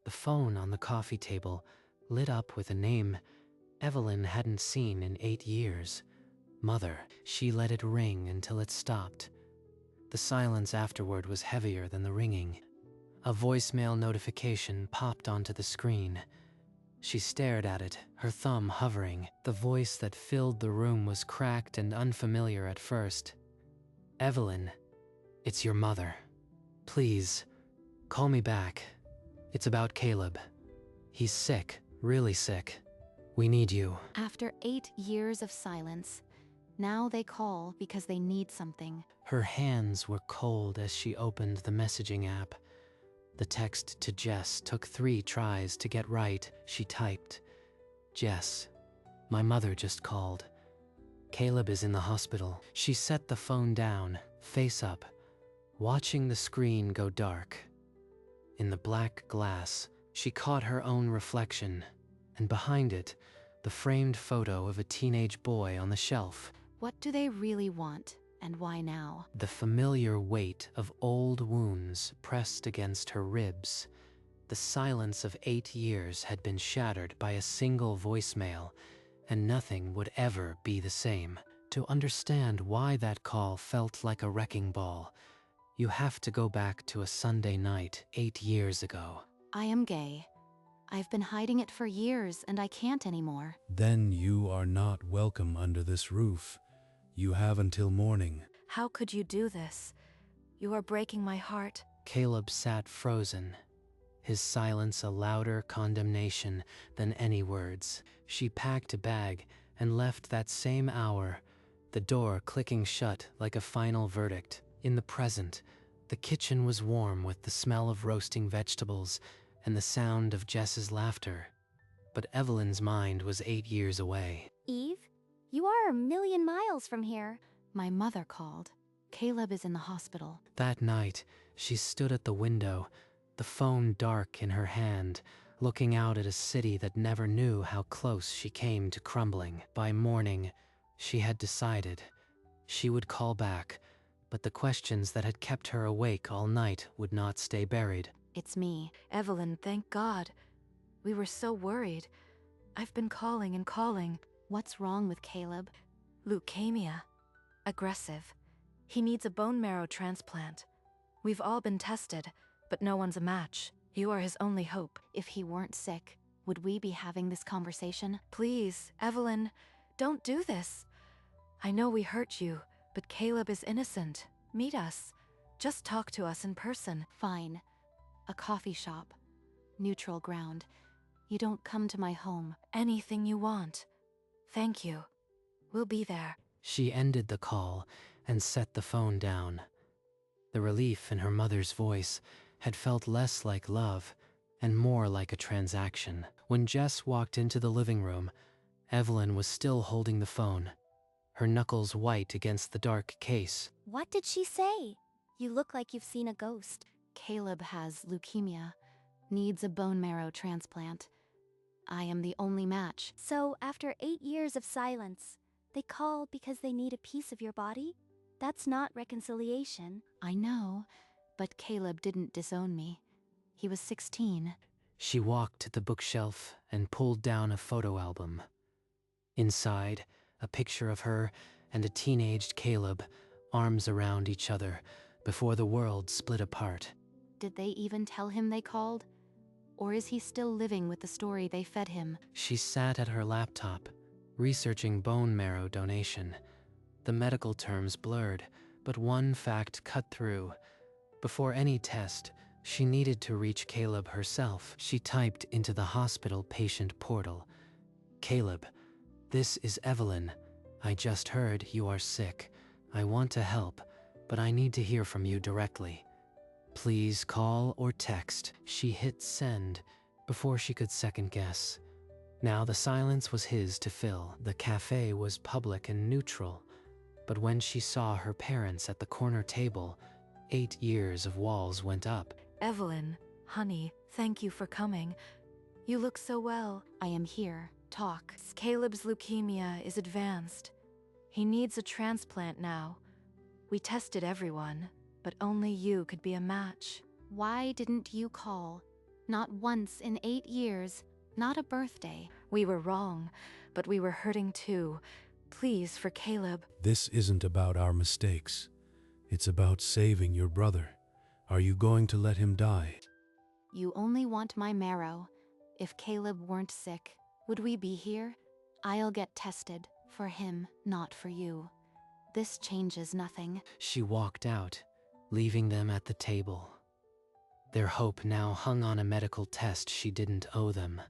The phone on the coffee table lit up with a name Evelyn hadn't seen in 8 years. Mother. She let it ring until it stopped. The silence afterward was heavier than the ringing. A voicemail notification popped onto the screen. She stared at it, her thumb hovering. The voice that filled the room was cracked and unfamiliar at first. Evelyn, it's your mother. Please, call me back. It's about Caleb. He's sick, really sick. We need you. After 8 years of silence, now they call because they need something. Her hands were cold as she opened the messaging app. The text to Jess took 3 tries to get right. She typed, Jess, my mother just called. Caleb is in the hospital. She set the phone down, face up, watching the screen go dark. In the black glass, she caught her own reflection, and behind it, the framed photo of a teenage boy on the shelf. What do they really want, and why now? The familiar weight of old wounds pressed against her ribs. The silence of 8 years had been shattered by a single voicemail, and nothing would ever be the same. To understand why that call felt like a wrecking ball, you have to go back to a Sunday night 8 years ago. I am gay. I've been hiding it for years, and I can't anymore. Then you are not welcome under this roof. You have until morning. How could you do this? You are breaking my heart. Caleb sat frozen, his silence a louder condemnation than any words. She packed a bag and left that same hour, the door clicking shut like a final verdict. In the present, the kitchen was warm with the smell of roasting vegetables and the sound of Jess's laughter. But Evelyn's mind was 8 years away. Eve, you are a million miles from here. My mother called. Caleb is in the hospital. That night, she stood at the window, the phone dark in her hand, looking out at a city that never knew how close she came to crumbling. By morning, she had decided. She would call back, but the questions that had kept her awake all night would not stay buried. It's me. Evelyn, thank God. We were so worried. I've been calling and calling. What's wrong with Caleb? Leukemia. Aggressive. He needs a bone marrow transplant. We've all been tested, but no one's a match. You are his only hope. If he weren't sick, would we be having this conversation? Please, Evelyn, don't do this. I know we hurt you, but Caleb is innocent. Meet us. Just talk to us in person. Fine. A coffee shop. Neutral ground. You don't come to my home. Anything you want. Thank you. We'll be there. She ended the call and set the phone down. The relief in her mother's voice had felt less like love and more like a transaction. When Jess walked into the living room, Evelyn was still holding the phone, her knuckles white against the dark case. What did she say? You look like you've seen a ghost. Caleb has leukemia, needs a bone marrow transplant. I am the only match. So, after 8 years of silence, they call because they need a piece of your body? That's not reconciliation. I know, but Caleb didn't disown me. He was 16. She walked to the bookshelf and pulled down a photo album. Inside, a picture of her and a teenaged Caleb, arms around each other, before the world split apart. Did they even tell him they called? Or is he still living with the story they fed him? She sat at her laptop, researching bone marrow donation. The medical terms blurred, but one fact cut through. Before any test, she needed to reach Caleb herself. She typed into the hospital patient portal, Caleb, this is Evelyn. I just heard you are sick. I want to help, but I need to hear from you directly. Please call or text. She hit send before she could second guess. Now the silence was his to fill. The cafe was public and neutral, but when she saw her parents at the corner table, 8 years of walls went up. Evelyn, honey, thank you for coming. You look so well. I am here. Talk. Caleb's leukemia is advanced. He needs a transplant now. We tested everyone, but only you could be a match. Why didn't you call? Not once in 8 years. Not a birthday. We were wrong, but we were hurting too. Please, for Caleb. This isn't about our mistakes. It's about saving your brother. Are you going to let him die? You only want my marrow. If Caleb weren't sick, would we be here? I'll get tested. For him, not for you. This changes nothing. She walked out, leaving them at the table. Their hope now hung on a medical test she didn't owe them.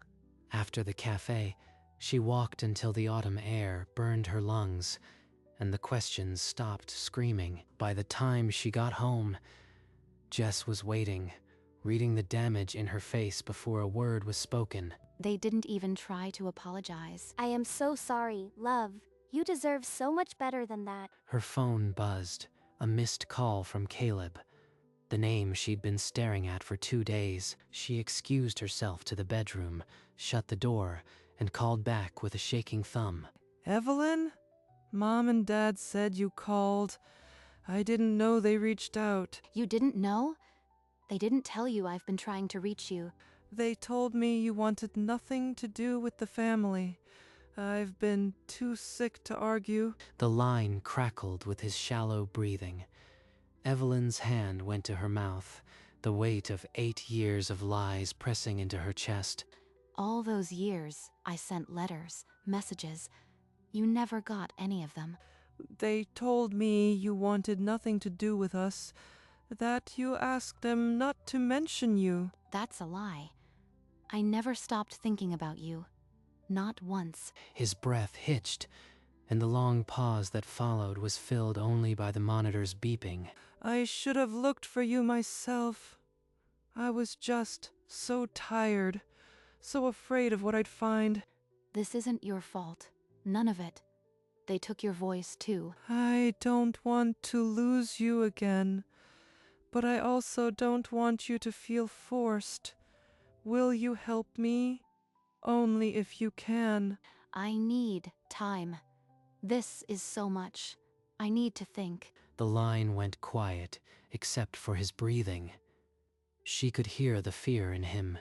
After the cafe, she walked until the autumn air burned her lungs, and the questions stopped screaming. By the time she got home, Jess was waiting, reading the damage in her face before a word was spoken. They didn't even try to apologize. I am so sorry, love. You deserve so much better than that. Her phone buzzed, a missed call from Caleb. The name she'd been staring at for 2 days. She excused herself to the bedroom, shut the door, and called back with a shaking thumb. Evelyn? Mom and Dad said you called. I didn't know they reached out. You didn't know? They didn't tell you I've been trying to reach you. They told me you wanted nothing to do with the family. I've been too sick to argue. The line crackled with his shallow breathing. Evelyn's hand went to her mouth, the weight of 8 years of lies pressing into her chest. All those years, I sent letters, messages. You never got any of them. They told me you wanted nothing to do with us, that you asked them not to mention you. That's a lie. I never stopped thinking about you. Not once. His breath hitched, and the long pause that followed was filled only by the monitor's beeping. I should have looked for you myself. I was just so tired, so afraid of what I'd find. This isn't your fault. None of it. They took your voice, too. I don't want to lose you again, but I also don't want you to feel forced. Will you help me? Only if you can. I need time. This is so much. I need to think. The line went quiet, except for his breathing. She could hear the fear in him,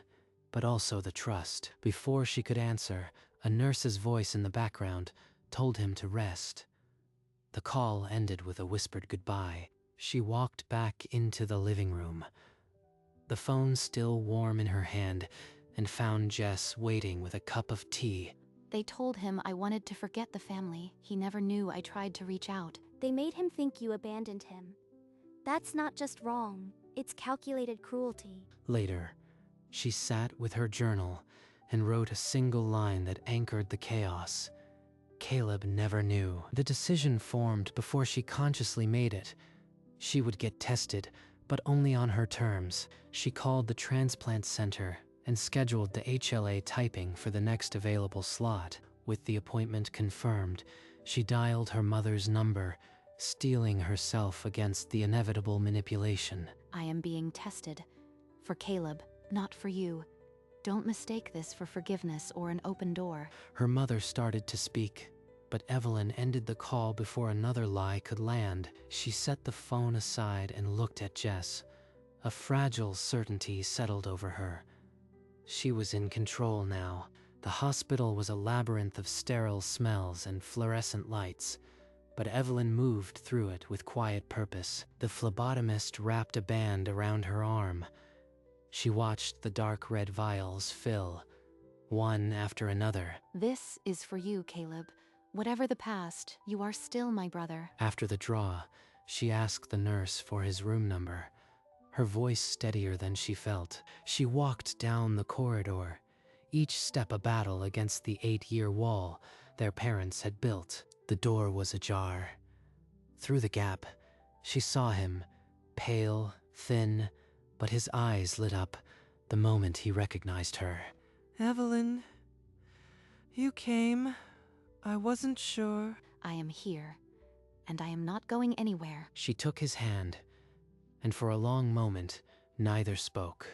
but also the trust. Before she could answer, a nurse's voice in the background told him to rest. The call ended with a whispered goodbye. She walked back into the living room, the phone still warm in her hand, and found Jess waiting with a cup of tea. They told him I wanted to forget the family. He never knew I tried to reach out. They made him think you abandoned him. That's not just wrong, it's calculated cruelty. Later, she sat with her journal and wrote a single line that anchored the chaos. Caleb never knew. The decision formed before she consciously made it. She would get tested, but only on her terms. She called the transplant center and scheduled the HLA typing for the next available slot. With the appointment confirmed, she dialed her mother's number, steeling herself against the inevitable manipulation. I am being tested. For Caleb, not for you. Don't mistake this for forgiveness or an open door. Her mother started to speak, but Evelyn ended the call before another lie could land. She set the phone aside and looked at Jess. A fragile certainty settled over her. She was in control now. The hospital was a labyrinth of sterile smells and fluorescent lights, but Evelyn moved through it with quiet purpose. The phlebotomist wrapped a band around her arm. She watched the dark red vials fill, one after another. This is for you, Caleb. Whatever the past, you are still my brother. After the draw, she asked the nurse for his room number, her voice steadier than she felt. She walked down the corridor, each step a battle against the 8-year wall their parents had built. The door was ajar. Through the gap, she saw him, pale, thin, but his eyes lit up the moment he recognized her. Evelyn, you came. I wasn't sure. I am here, and I am not going anywhere. She took his hand, and for a long moment, neither spoke.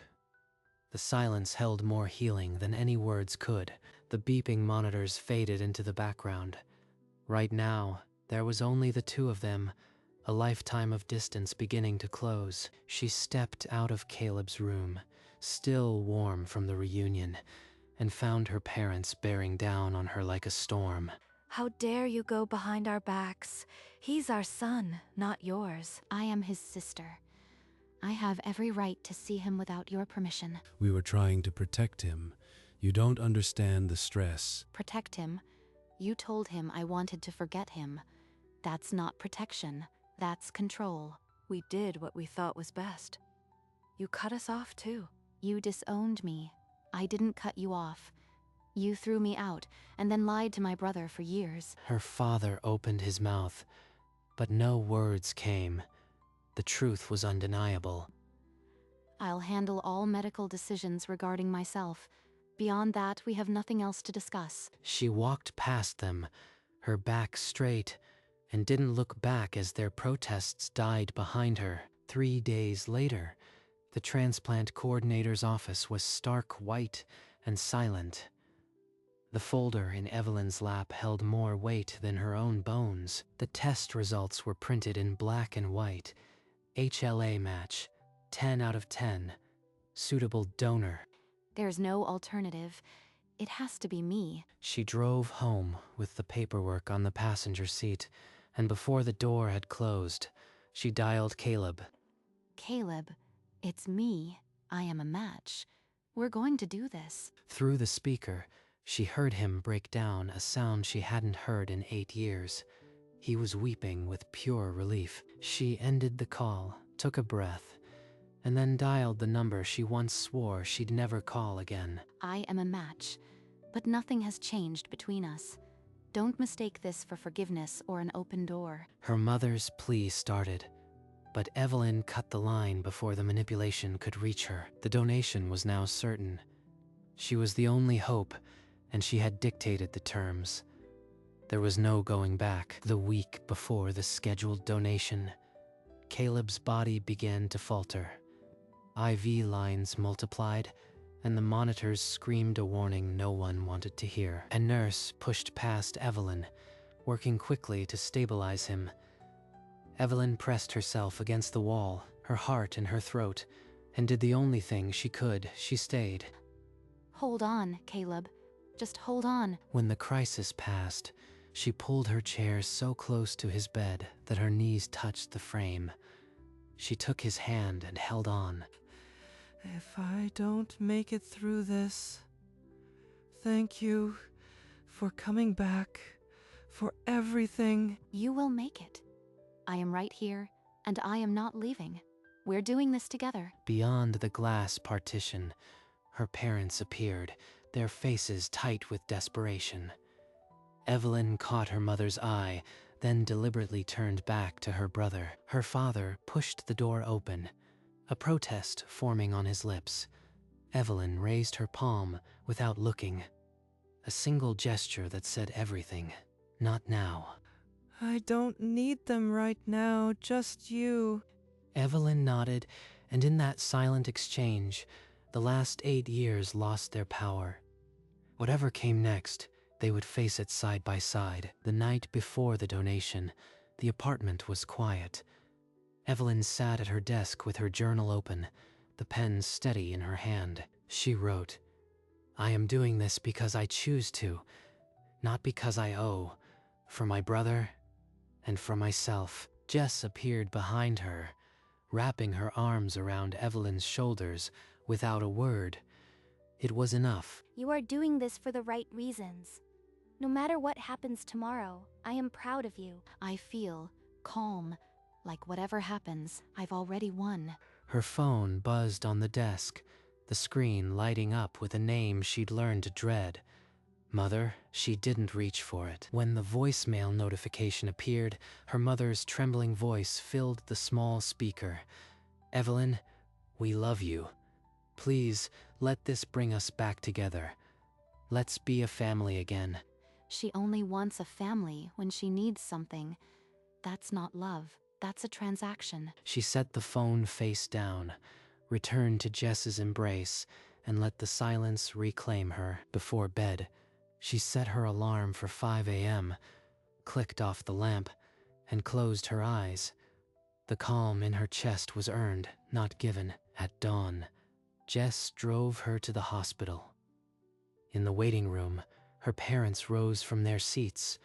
The silence held more healing than any words could. The beeping monitors faded into the background. Right now, there was only the two of them, a lifetime of distance beginning to close. She stepped out of Caleb's room, still warm from the reunion, and found her parents bearing down on her like a storm. How dare you go behind our backs? He's our son, not yours. I am his sister. I have every right to see him without your permission. We were trying to protect him. You don't understand the stress. Protect him? You told him I wanted to forget him. That's not protection. That's control. We did what we thought was best. You cut us off too. You disowned me. I didn't cut you off. You threw me out and then lied to my brother for years. Her father opened his mouth, but no words came. The truth was undeniable. I'll handle all medical decisions regarding myself. Beyond that, we have nothing else to discuss. She walked past them, her back straight, and didn't look back as their protests died behind her. 3 days later, the transplant coordinator's office was stark white and silent. The folder in Evelyn's lap held more weight than her own bones. The test results were printed in black and white. HLA match, 10 out of 10. Suitable donor. There's no alternative. It has to be me. She drove home with the paperwork on the passenger seat, and before the door had closed, she dialed Caleb. Caleb, it's me. I am a match. We're going to do this. Through the speaker, she heard him break down, a sound she hadn't heard in 8 years. He was weeping with pure relief. She ended the call, took a breath, and then dialed the number she once swore she'd never call again. I am a match, but nothing has changed between us. Don't mistake this for forgiveness or an open door. Her mother's plea started, but Evelyn cut the line before the manipulation could reach her. The donation was now certain. She was the only hope, and she had dictated the terms. There was no going back. The week before the scheduled donation, Caleb's body began to falter. IV lines multiplied, and the monitors screamed a warning no one wanted to hear. A nurse pushed past Evelyn, working quickly to stabilize him. Evelyn pressed herself against the wall, her heart in her throat, and did the only thing she could. She stayed. Hold on, Caleb. Just hold on. When the crisis passed, she pulled her chair so close to his bed that her knees touched the frame. She took his hand and held on. If I don't make it through this, thank you for coming back, for everything. You will make it. I am right here, and I am not leaving. We're doing this together. Beyond the glass partition, her parents appeared, their faces tight with desperation. Evelyn caught her mother's eye, then deliberately turned back to her brother. Her father pushed the door open, a protest forming on his lips. Evelyn raised her palm without looking. A single gesture that said everything. Not now. I don't need them right now, just you. Evelyn nodded, and in that silent exchange, the last 8 years lost their power. Whatever came next, they would face it side by side. The night before the donation, the apartment was quiet. Evelyn sat at her desk with her journal open, the pen steady in her hand. She wrote, "I am doing this because I choose to, not because I owe, for my brother and for myself." Jess appeared behind her, wrapping her arms around Evelyn's shoulders without a word. It was enough. You are doing this for the right reasons. No matter what happens tomorrow, I am proud of you. I feel calm, like whatever happens, I've already won. Her phone buzzed on the desk, the screen lighting up with a name she'd learned to dread. Mother. She didn't reach for it. When the voicemail notification appeared, her mother's trembling voice filled the small speaker. "Evelyn, we love you. Please, let this bring us back together. Let's be a family again." She only wants a family when she needs something. That's not love. That's a transaction. She set the phone face down, returned to Jess's embrace, and let the silence reclaim her. Before bed, she set her alarm for 5 a.m., clicked off the lamp, and closed her eyes. The calm in her chest was earned, not given. At dawn, Jess drove her to the hospital. In the waiting room, her parents rose from their seats,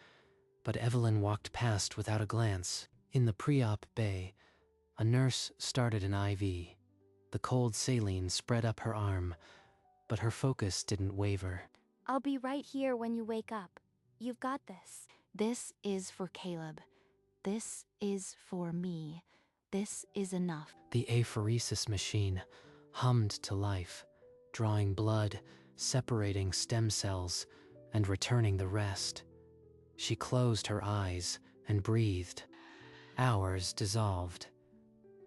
but Evelyn walked past without a glance. In the pre-op bay, a nurse started an IV. The cold saline spread up her arm, but her focus didn't waver. I'll be right here when you wake up. You've got this. This is for Caleb. This is for me. This is enough. The apheresis machine hummed to life, drawing blood, separating stem cells, and returning the rest. She closed her eyes and breathed. Hours dissolved.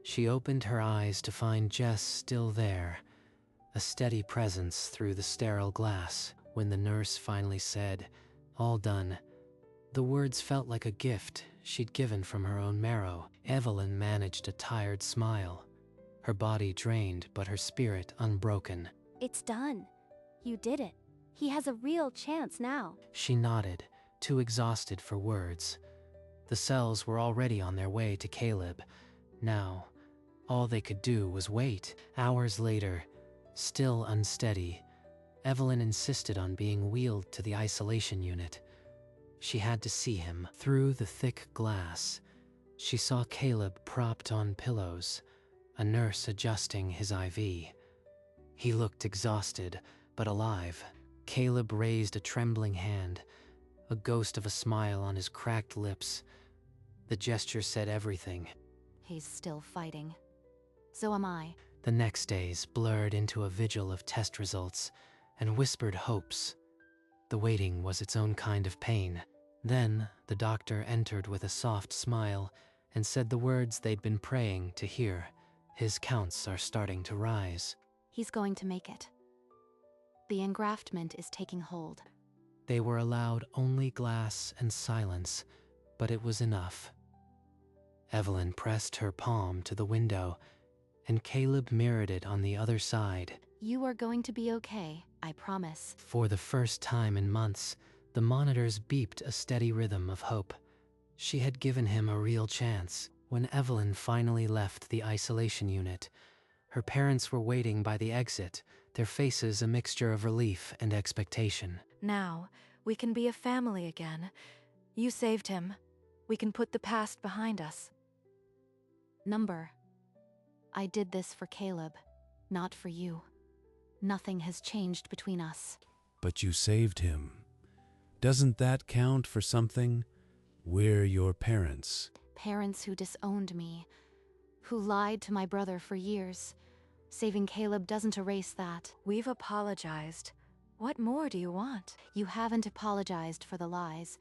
She opened her eyes to find Jess still there, a steady presence through the sterile glass. When the nurse finally said, "All done," the words felt like a gift she'd given from her own marrow. Evelyn managed a tired smile, her body drained but her spirit unbroken. It's done. You did it. He has a real chance now. She nodded, too exhausted for words. The cells were already on their way to Caleb. Now, all they could do was wait. Hours later, still unsteady, Evelyn insisted on being wheeled to the isolation unit. She had to see him. Through the thick glass, she saw Caleb propped on pillows, a nurse adjusting his IV. He looked exhausted, but alive. Caleb raised a trembling hand, a ghost of a smile on his cracked lips. The gesture said everything. He's still fighting. So am I. The next days blurred into a vigil of test results and whispered hopes. The waiting was its own kind of pain. Then the doctor entered with a soft smile and said the words they'd been praying to hear. His counts are starting to rise. He's going to make it. The engraftment is taking hold. They were allowed only glass and silence, but it was enough. Evelyn pressed her palm to the window, and Caleb mirrored it on the other side. You are going to be okay, I promise. For the first time in months, the monitors beeped a steady rhythm of hope. She had given him a real chance. When Evelyn finally left the isolation unit, her parents were waiting by the exit, their faces a mixture of relief and expectation. Now, we can be a family again. You saved him. We can put the past behind us. Number. I did this for Caleb, not for you. Nothing has changed between us. But you saved him. Doesn't that count for something? We're your parents. Parents who disowned me, who lied to my brother for years. Saving Caleb doesn't erase that. We've apologized. What more do you want? You haven't apologized for the lies.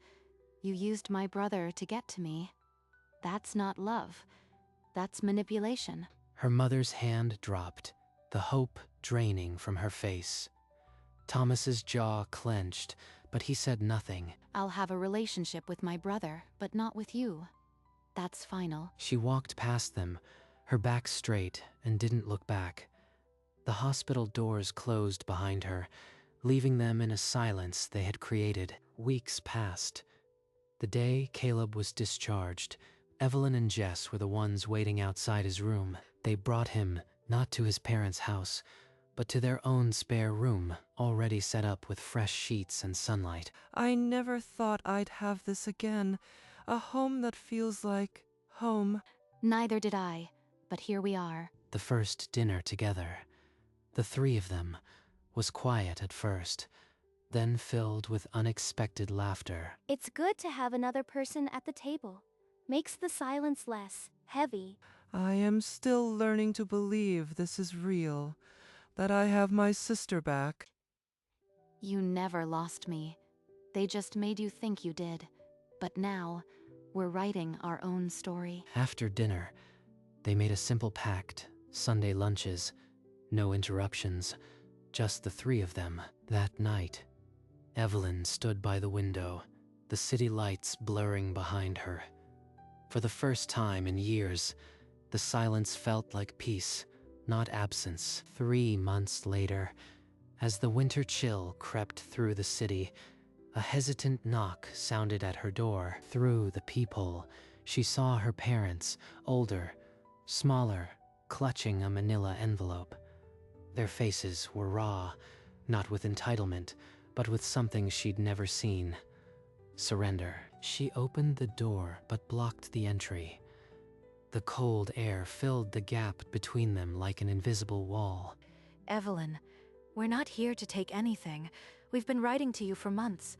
You used my brother to get to me. That's not love. That's manipulation. Her mother's hand dropped, the hope draining from her face. Thomas's jaw clenched, but he said nothing. I'll have a relationship with my brother, but not with you. That's final. She walked past them, her back straight, and didn't look back. The hospital doors closed behind her, leaving them in a silence they had created. Weeks passed. The day Caleb was discharged, Evelyn and Jess were the ones waiting outside his room. They brought him, not to his parents' house, but to their own spare room, already set up with fresh sheets and sunlight. I never thought I'd have this again. A home that feels like home. Neither did I, but here we are. The first dinner together, the three of them, was quiet at first, then filled with unexpected laughter. It's good to have another person at the table. Makes the silence less heavy. I am still learning to believe this is real, that I have my sister back. You never lost me. They just made you think you did. But now, we're writing our own story. After dinner, they made a simple pact, Sunday lunches, no interruptions, just the three of them. That night, Evelyn stood by the window, the city lights blurring behind her. For the first time in years, the silence felt like peace, not absence. 3 months later, as the winter chill crept through the city, a hesitant knock sounded at her door. Through the peephole, she saw her parents, older, smaller, clutching a manila envelope. Their faces were raw, not with entitlement, but with something she'd never seen. Surrender. She opened the door but blocked the entry. The cold air filled the gap between them like an invisible wall. Evelyn, we're not here to take anything. We've been writing to you for months.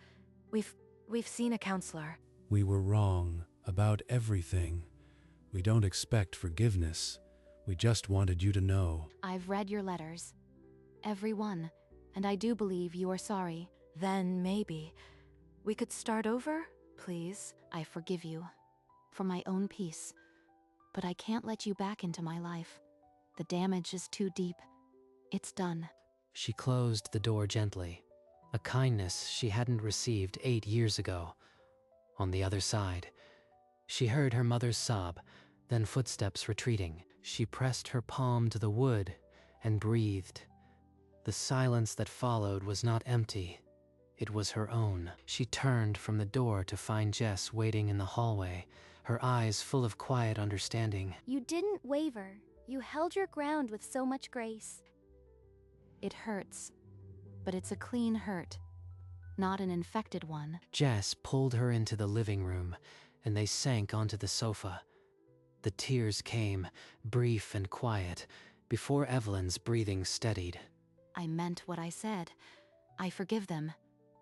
We've seen a counselor. We were wrong about everything. We don't expect forgiveness. We just wanted you to know. I've read your letters. Every one. And I do believe you are sorry. Then maybe we could start over, please? I forgive you. For my own peace. But I can't let you back into my life. The damage is too deep. It's done. She closed the door gently, a kindness she hadn't received 8 years ago. On the other side, she heard her mother's sob, then footsteps retreating. She pressed her palm to the wood and breathed. The silence that followed was not empty. It was her own. She turned from the door to find Jess waiting in the hallway, her eyes full of quiet understanding. You didn't waver. You held your ground with so much grace. It hurts, but it's a clean hurt, not an infected one. Jess pulled her into the living room, and they sank onto the sofa. The tears came, brief and quiet, before Evelyn's breathing steadied. I meant what I said. I forgive them,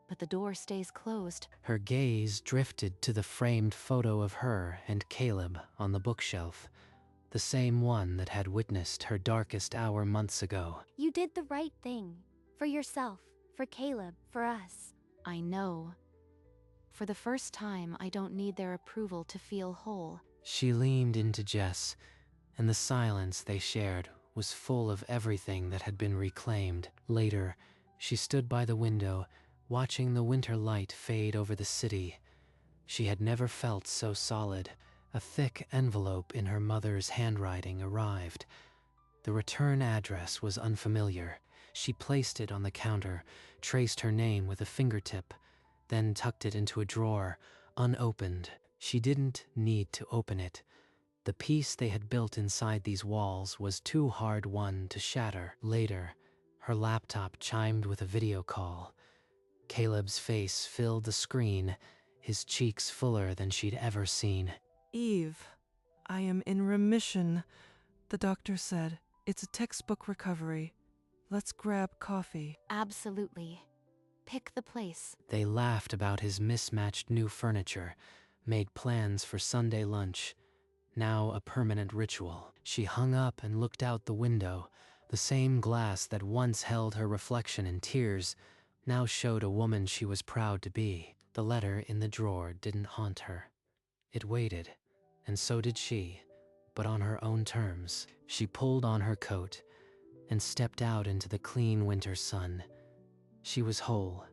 but the door stays closed. Her gaze drifted to the framed photo of her and Caleb on the bookshelf, the same one that had witnessed her darkest hour months ago. You did the right thing. For yourself, for Caleb, for us. I know. For the first time, I don't need their approval to feel whole. She leaned into Jess, and the silence they shared was full of everything that had been reclaimed. Later, she stood by the window, watching the winter light fade over the city. She had never felt so solid. A thick envelope in her mother's handwriting arrived. The return address was unfamiliar. She placed it on the counter, traced her name with a fingertip, then tucked it into a drawer, unopened. She didn't need to open it. The peace they had built inside these walls was too hard won to shatter. Later, her laptop chimed with a video call. Caleb's face filled the screen, his cheeks fuller than she'd ever seen. Eve, I am in remission. The doctor said it's a textbook recovery. Let's grab coffee. Absolutely. Pick the place. They laughed about his mismatched new furniture, made plans for Sunday lunch, now a permanent ritual. She hung up and looked out the window. The same glass that once held her reflection in tears now showed a woman she was proud to be. The letter in the drawer didn't haunt her. It waited, and so did she, but on her own terms. She pulled on her coat and stepped out into the clean winter sun. She was whole,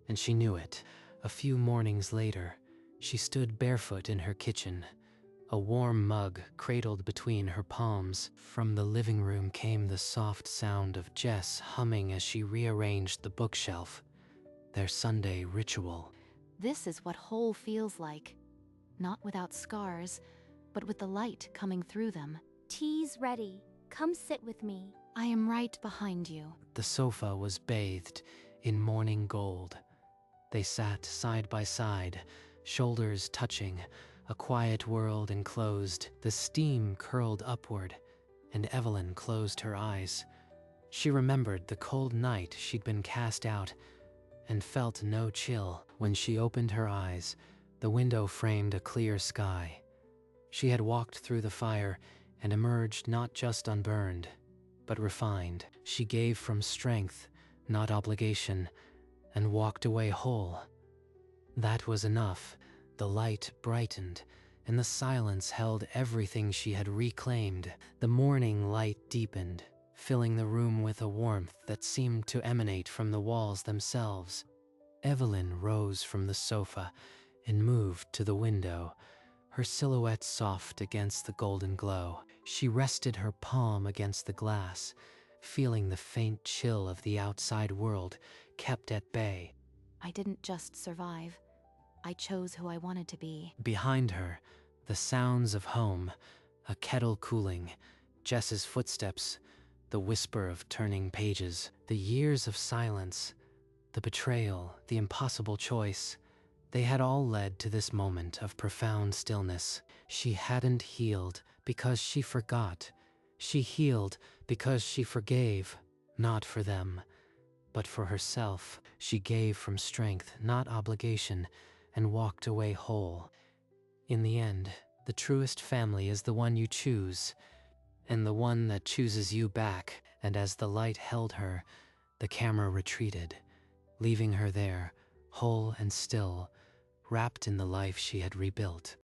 and she knew it. A few mornings later, she stood barefoot in her kitchen, a warm mug cradled between her palms. From the living room came the soft sound of Jess humming as she rearranged the bookshelf, their Sunday ritual. This is what whole feels like. Not without scars, but with the light coming through them. Tea's ready. Come sit with me. I am right behind you. The sofa was bathed in morning gold. They sat side by side, shoulders touching, a quiet world enclosed. The steam curled upward, and Evelyn closed her eyes. She remembered the cold night she'd been cast out, and felt no chill. When she opened her eyes, the window framed a clear sky. She had walked through the fire and emerged not just unburned, but refined. She gave from strength, not obligation, and walked away whole. That was enough. The light brightened, and the silence held everything she had reclaimed. The morning light deepened, filling the room with a warmth that seemed to emanate from the walls themselves. Evelyn rose from the sofa and moved to the window, her silhouette soft against the golden glow. She rested her palm against the glass, feeling the faint chill of the outside world kept at bay. I didn't just survive. I chose who I wanted to be. Behind her, the sounds of home, a kettle cooling, Jess's footsteps, the whisper of turning pages, the years of silence, the betrayal, the impossible choice. They had all led to this moment of profound stillness. She hadn't healed because she forgot. She healed because she forgave, not for them, but for herself. She gave from strength, not obligation, and walked away whole. In the end, the truest family is the one you choose, and the one that chooses you back. And as the light held her, the camera retreated, leaving her there, whole and still, wrapped in the life she had rebuilt.